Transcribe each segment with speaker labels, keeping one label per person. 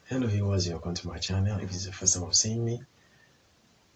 Speaker 1: Hello viewers, welcome to my channel. If this is the first time of seeing me,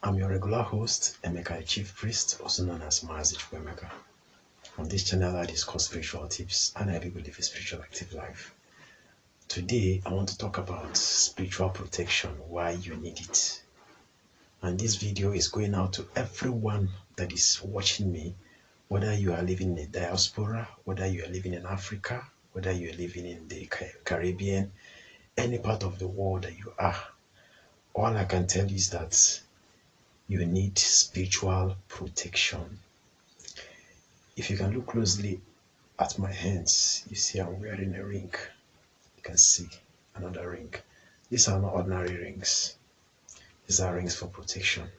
Speaker 1: I'm your regular host, Emeka the Chief Priest, also known as Mazi Chukwemeka. On this channel, I discuss spiritual tips and help people live a spiritual active life. Today, I want to talk about spiritual protection, why you need it. And this video is going out to everyone that is watching me, whether you are living in the diaspora, whether you are living in Africa, whether you are living in the Caribbean, any part of the world that you are. All I can tell you is that you need spiritual protection. If you can look closely at my hands, you see I'm wearing a ring. You can see another ring. These are not ordinary rings. These are rings for protection.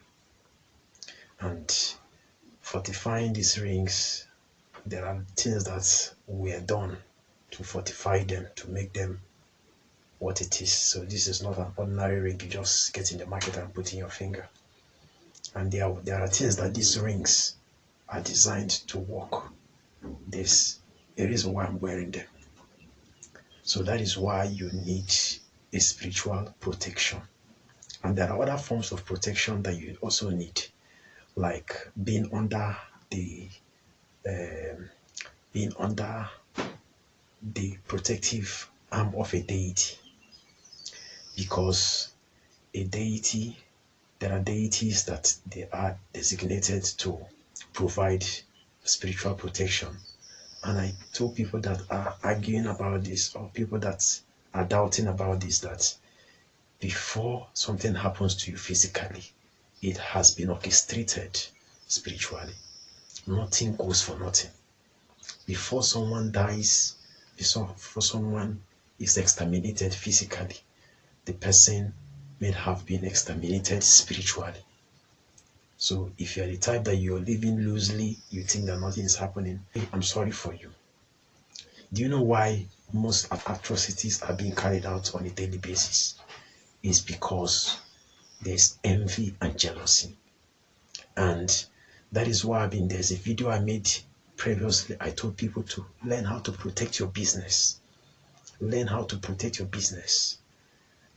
Speaker 1: And fortifying these rings, there are things that were done to fortify them, to make them what it is. So this is not an ordinary ring you just get in the market and put in your finger. And there are things that these rings are designed to work. There's a reason why I'm wearing them. So that is why you need a spiritual protection. And there are other forms of protection that you also need, like being under the protective arm of a deity. Because a deity, there are deities that they are designated to provide spiritual protection. And I told people that are arguing about this, or people that are doubting about this, that before something happens to you physically, it has been orchestrated spiritually. Nothing goes for nothing. Before someone dies, before someone is exterminated physically, the person may have been exterminated spiritually. So if you're the type that you're living loosely, you think that nothing is happening, I'm sorry for you. Do you know why most atrocities are being carried out on a daily basis? It's because there's envy and jealousy. And that is why there's a video I made previously. I told people to learn how to protect your business. Learn how to protect your business.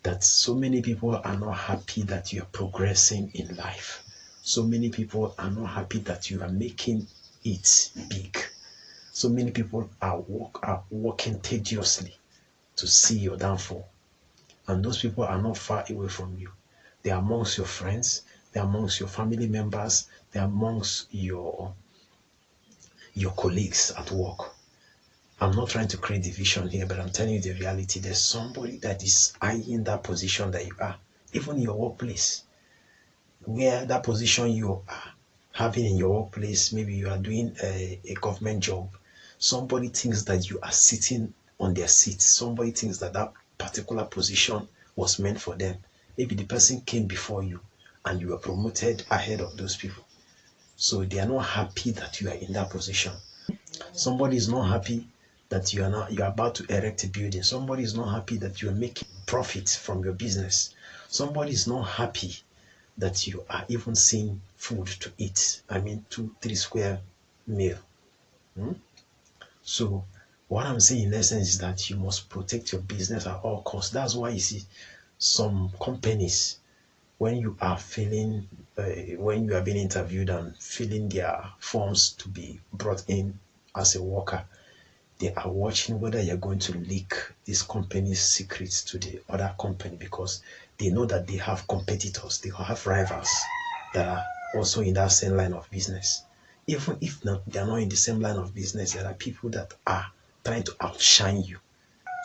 Speaker 1: That so many people are not happy that you are progressing in life. So many people are not happy that you are making it big. So many people are working tediously to see your downfall. And those people are not far away from you. They are amongst your friends, they are amongst your family members, they are amongst your colleagues at work. I'm not trying to create division here, but I'm telling you the reality. There's somebody that is eyeing that position that you are, even in your workplace, where that position you are having in your workplace, maybe you are doing a government job. Somebody thinks that you are sitting on their seat. Somebody thinks that that particular position was meant for them. Maybe the person came before you and you were promoted ahead of those people. So they are not happy that you are in that position. Somebody is not happy that you are about to erect a building. Somebody is not happy that you are making profit from your business. Somebody is not happy that you are even seeing food to eat. I mean, 2-3 square meal. So what I'm saying in essence is that you must protect your business at all costs. That's why you see some companies, when you are when you are being interviewed and filling their forms to be brought in as a worker, they are watching whether you're going to leak this company's secrets to the other company, because they know that they have competitors, they have rivals that are also in that same line of business. Even if they're not in the same line of business, there are people that are trying to outshine you.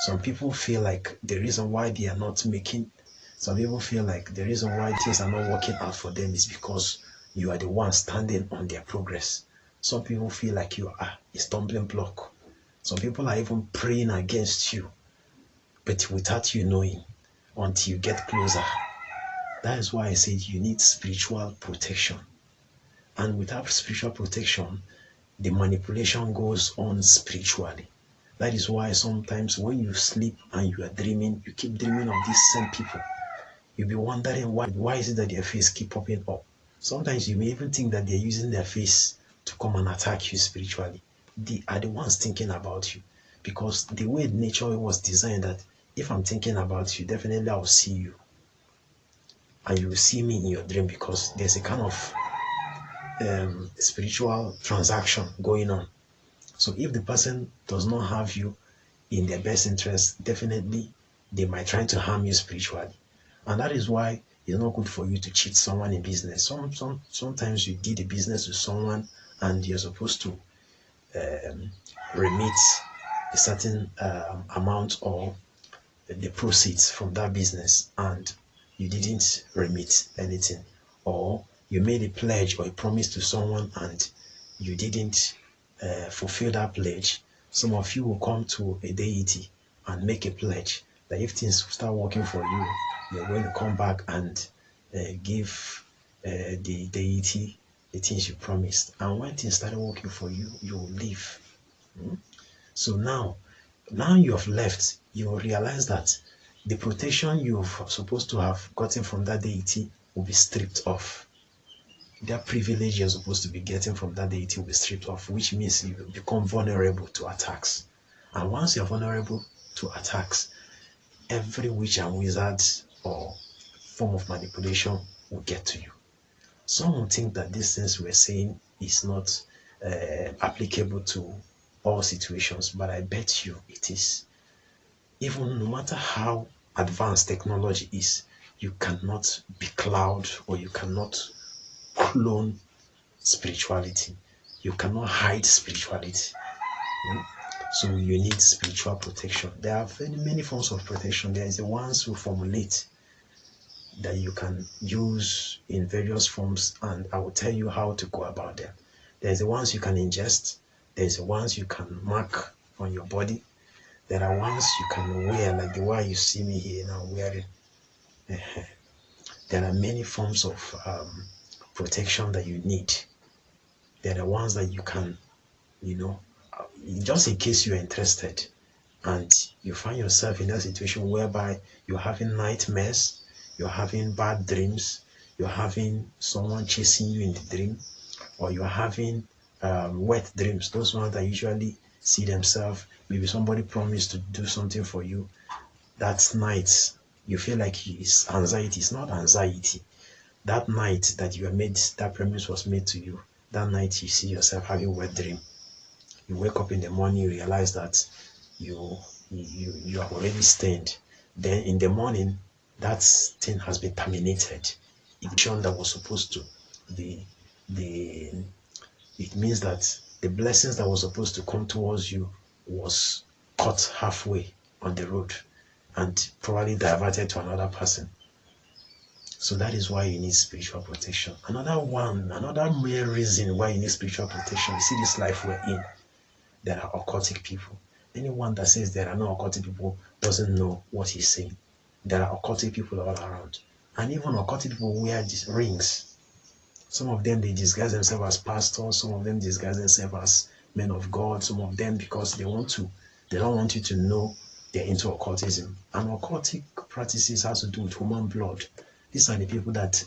Speaker 1: Some people feel like the reason why they are not making, some people feel like the reason why things are not working out for them is because you are the one standing on their progress. Some people feel like you are a stumbling block. Some people are even praying against you, but without you knowing, until you get closer. That is why I said you need spiritual protection. And without spiritual protection, the manipulation goes on spiritually. That is why sometimes when you sleep and you are dreaming, you keep dreaming of these same people. You'll be wondering why is it that their face keep popping up. Sometimes you may even think that they're using their face to come and attack you spiritually. They are the ones thinking about you, because the way nature was designed, that if I'm thinking about you, definitely I'll see you. And you will see me in your dream because there's a kind of spiritual transaction going on. So if the person does not have you in their best interest, definitely they might try to harm you spiritually. And that is why it's not good for you to cheat someone in business. Sometimes you did a business with someone and you're supposed to remit a certain amount or the proceeds from that business and you didn't remit anything, or you made a pledge or a promise to someone and you didn't fulfill that pledge. Some of you will come to a deity and make a pledge that if things start working for you, you're going to come back and give the deity the things you promised. And when things started working for you, you will leave. So now you have left, you will realize that the protection you're supposed to have gotten from that deity will be stripped off. That privilege you're supposed to be getting from that deity will be stripped off, which means you become vulnerable to attacks. And once you're vulnerable to attacks, every witch and wizard or form of manipulation will get to you. Some will think that these things we're saying is not applicable to all situations, but I bet you it is. Even no matter how advanced technology is, you cannot be cloud or you cannot clone spirituality. You cannot hide spirituality. So you need spiritual protection. There are many forms of protection. There is the ones who formulate that you can use in various forms, and I will tell you how to go about them. There's the ones you can ingest. There's the ones you can mark on your body. There are ones you can wear, like the one you see me here now wearing. There are many forms of protection that you need. There are ones that you can, just in case you're interested and you find yourself in that situation whereby you're having nightmares, you're having bad dreams, you're having someone chasing you in the dream, or you're having wet dreams, those ones that usually see themselves, maybe somebody promised to do something for you that night, you feel like it's anxiety. It's not anxiety. That night that you were made, that promise was made to you, that night you see yourself having wet dream. You wake up in the morning, you realize that you are already stained. Then in the morning, that thing has been terminated. Eviction that was supposed to it means that the blessings that was supposed to come towards you was cut halfway on the road and probably diverted to another person. So that is why you need spiritual protection. Another main reason why you need spiritual protection, you see this life we're in, there are occultic people. Anyone that says there are no occultic people doesn't know what he's saying. There are occultic people all around. And even occultic people wear these rings. Some of them, they disguise themselves as pastors. Some of them disguise themselves as men of God. Some of them because they don't want you to know they're into occultism. And occultic practices has to do with human blood. These are the people that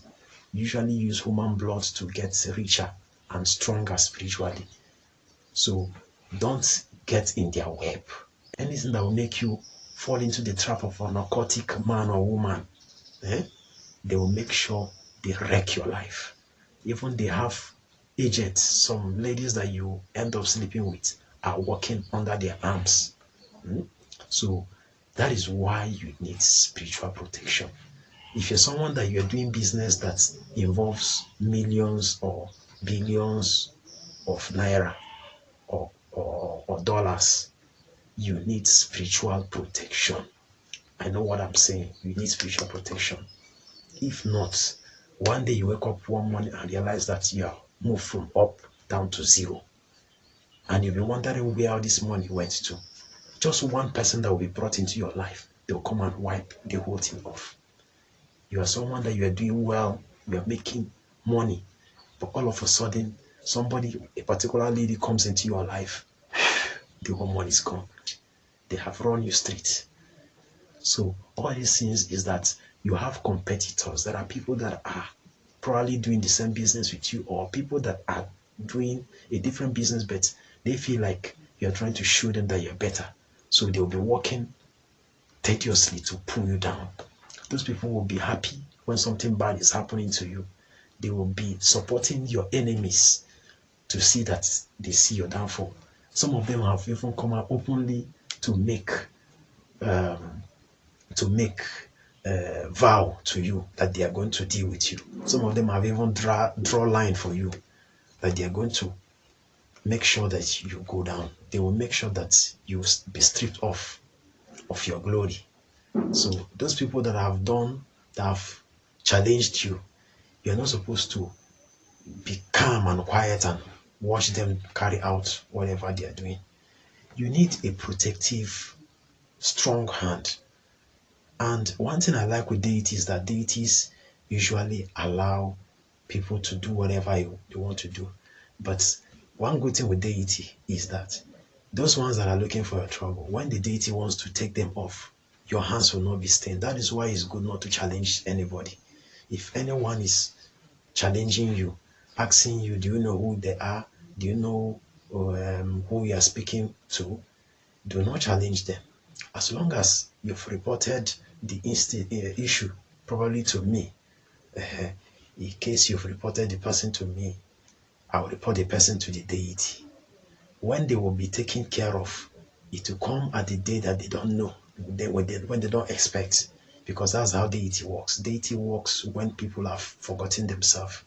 Speaker 1: usually use human blood to get richer and stronger spiritually. So don't get in their web. Anything that will make you fall into the trap of an occultic man or woman, they will make sure they wreck your life. Even they have agents, some ladies that you end up sleeping with are working under their arms. So that is why you need spiritual protection. If you're someone that you're doing business that involves millions or billions of naira or dollars, you need spiritual protection. I know what I'm saying. You need spiritual protection. If not, one day you wake up one morning and realize that you are moved from up down to zero. And you'll be wondering where all this money went to. Just one person that will be brought into your life, they'll come and wipe the whole thing off. You are someone that you are doing well, you are making money, but all of a sudden, a particular lady comes into your life, the whole money is gone. They have run you straight. So all these things is that you have competitors. There are people that are probably doing the same business with you, or people that are doing a different business, but they feel like you're trying to show them that you're better. So they'll be working tediously to pull you down. Those people will be happy when something bad is happening to you. They will be supporting your enemies to see that they see your downfall. Some of them have even come out openly to make um, vow to you that they are going to deal with you. Some of them have even draw line for you that they are going to make sure that you go down. They will make sure that you be stripped off of your glory. So those people that have challenged you, you're not supposed to be calm and quiet and watch them carry out whatever they are doing. You need a protective, strong hand. And one thing I like with deities is that deities usually allow people to do whatever they want to do. But one good thing with deity is that those ones that are looking for your trouble, when the deity wants to take them off, your hands will not be stained. That is why it's good not to challenge anybody. If anyone is challenging you, asking you, do you know who they are? Do you know who you are speaking to? Do not challenge them. As long as you've reported the issue probably to me, in case you've reported the person to me, I'll report the person to the deity. When they will be taken care of, it will come at the day that they don't know, when they don't expect, because that's how deity works. Deity works when people have forgotten themselves.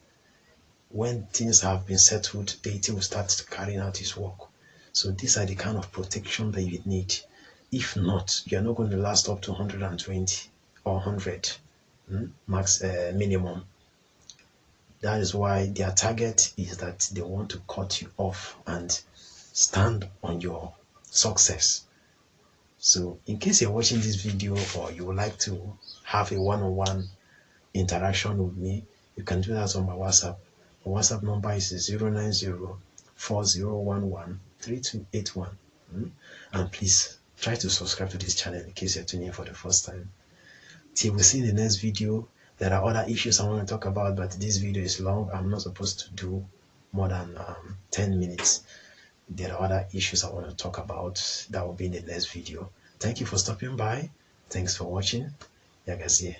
Speaker 1: When things have been settled, deity will start carrying out his work. So these are the kind of protection that you need. If not, you're not going to last up to 120 or 100 max minimum. That is why their target is that they want to cut you off and stand on your success. So in case you're watching this video or you would like to have a one-on-one interaction with me, you can do that on my WhatsApp. My WhatsApp number is 090-4011-3281. And please try to subscribe to this channel in case you're tuning in for the first time. Till we see in the next video. There are other issues I want to talk about, but this video is long. I'm not supposed to do more than 10 minutes. There are other issues I want to talk about that will be in the next video. Thank you for stopping by. Thanks for watching. Yagazie.